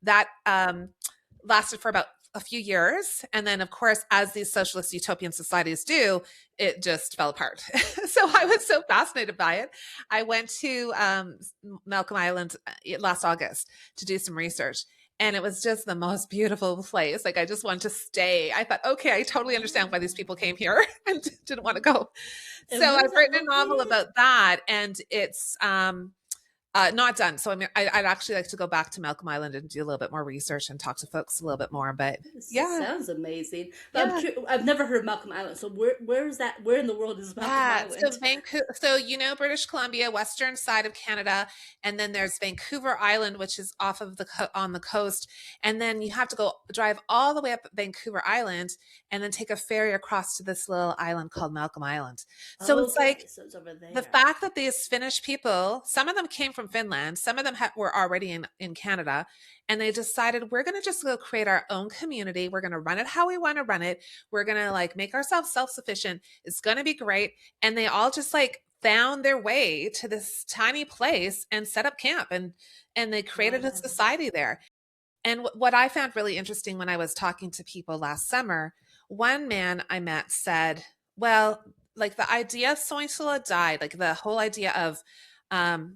that lasted for about a few years. And then, of course, as these socialist utopian societies do, it just fell apart. So I was so fascinated by it. I went to Malcolm Island last August to do some research. And it was just the most beautiful place. Like, I just wanted to stay. I thought, okay, I totally understand why these people came here and didn't want to go. And So where is I've that written a novel located? about that, and it's not done. So I mean, I'd actually like to go back to Malcolm Island and do a little bit more research and talk to folks a little bit more. But This yeah, sounds amazing. But yeah. I've never heard of Malcolm Island. So where is that? Where in the world is Malcolm Yeah, so Island? Vancouver, so British Columbia, western side of Canada, and then there's Vancouver Island, which is off of on the coast, and then you have to go drive all the way up Vancouver Island, and then take a ferry across to this little island called Malcolm Island. So it's Okay, like so it's over the there. fact that these Finnish people, some of them came from Finland, some of them were already in Canada, and they decided we're going to just go create our own community. We're going to run it how we want to run it. We're going to like make ourselves self-sufficient. It's going to be great. And they all just like found their way to this tiny place and set up camp, and they created a Wow. society there. And what I found really interesting when I was talking to people last summer, one man I met said, well, like the idea of Soinsula died, like the whole idea of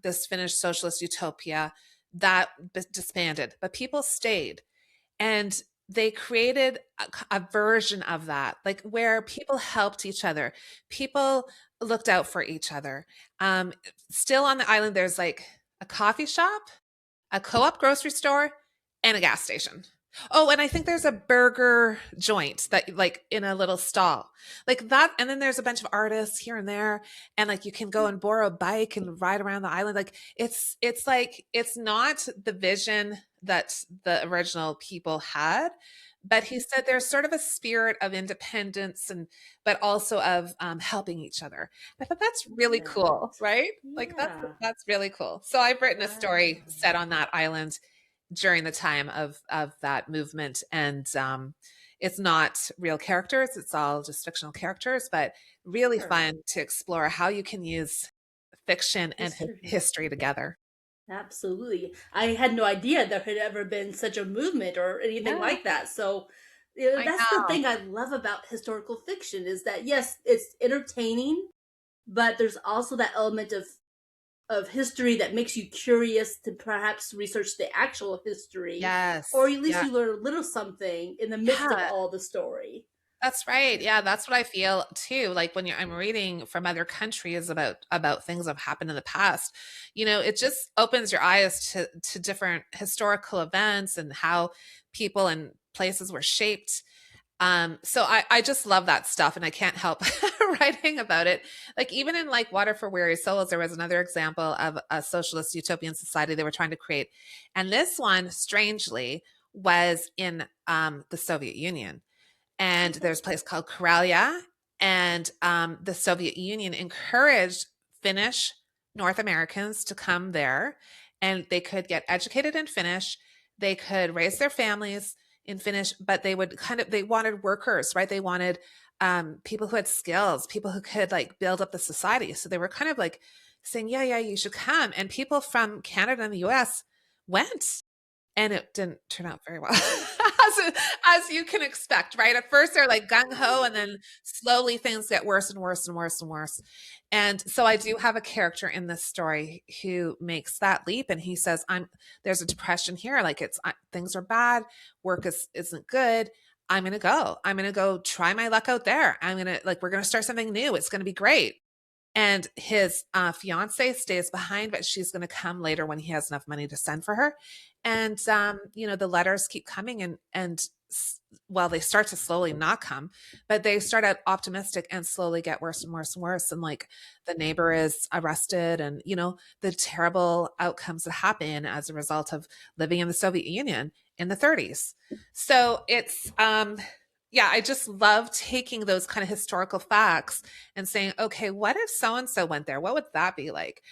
this Finnish socialist utopia that disbanded, but people stayed and they created a version of that, like where people helped each other, people looked out for each other. Still on the island, there's like a coffee shop, a co-op grocery store, and a gas station. Oh, and I think there's a burger joint that like in a little stall. Like that, and then there's a bunch of artists here and there, and like you can go and borrow a bike and ride around the island. Like it's like it's not the vision that the original people had, but he said there's sort of a spirit of independence and but also of helping each other. I thought that's really cool, That. right? Like Yeah. that's really cool. So I've written a story Wow. set on that island during the time of that movement, and it's not real characters; it's all just fictional characters, but really Sure. fun to explore how you can use fiction and History. history together. Absolutely. I had no idea there had ever been such a movement or anything Yeah, like that. So, I that's the know. thing I love about historical fiction is that yes, it's entertaining, but there's also that element of history that makes you curious to perhaps research the actual history, or Yes, at least yeah, you learn a little something in the midst of yeah. all the story. That's right. Yeah, that's what I feel too. Like when I'm reading from other countries about things that have happened in the past, it just opens your eyes to different historical events and how people and places were shaped. So I just love that stuff, and I can't help writing about it. Like even in like Water for Weary Souls, there was another example of a socialist utopian society they were trying to create, and this one, strangely, was in the Soviet Union, and there's a place called Karelia, and the Soviet Union encouraged Finnish North Americans to come there, and they could get educated in Finnish, they could raise their families in Finnish, but they wanted workers, right? They wanted people who had skills, people who could like build up the society. So they were kind of like saying, yeah, yeah, you should come. And people from Canada and the US went, and it didn't turn out very well, as you can expect, right? At first, they're like gung ho, and then slowly things get worse and worse and worse and worse. And so, I do have a character in this story who makes that leap, and he says, "I'm there's a depression here. Like things are bad. Work isn't good. I'm gonna go. I'm gonna go try my luck out there. We're gonna start something new. It's gonna be great." And his fiance stays behind, but she's going to come later when he has enough money to send for her. And the letters keep coming, well, they start to slowly not come, but they start out optimistic and slowly get worse and worse and worse. And like the neighbor is arrested, and the terrible outcomes that happen as a result of living in the Soviet Union in the 30s. So it's yeah, I just love taking those kind of historical facts and saying, okay, what if so and so went there? What would that be like?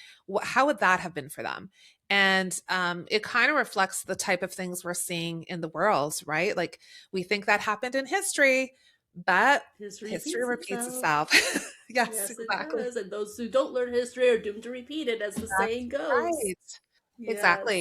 How would that have been for them? And it kind of reflects the type of things we're seeing in the world, right? Like we think that happened in history, but History history repeats repeats itself. itself. Yes, Yes, it exactly. does. And those who don't learn history are doomed to repeat it, as the That's saying goes. right. Yes. Exactly.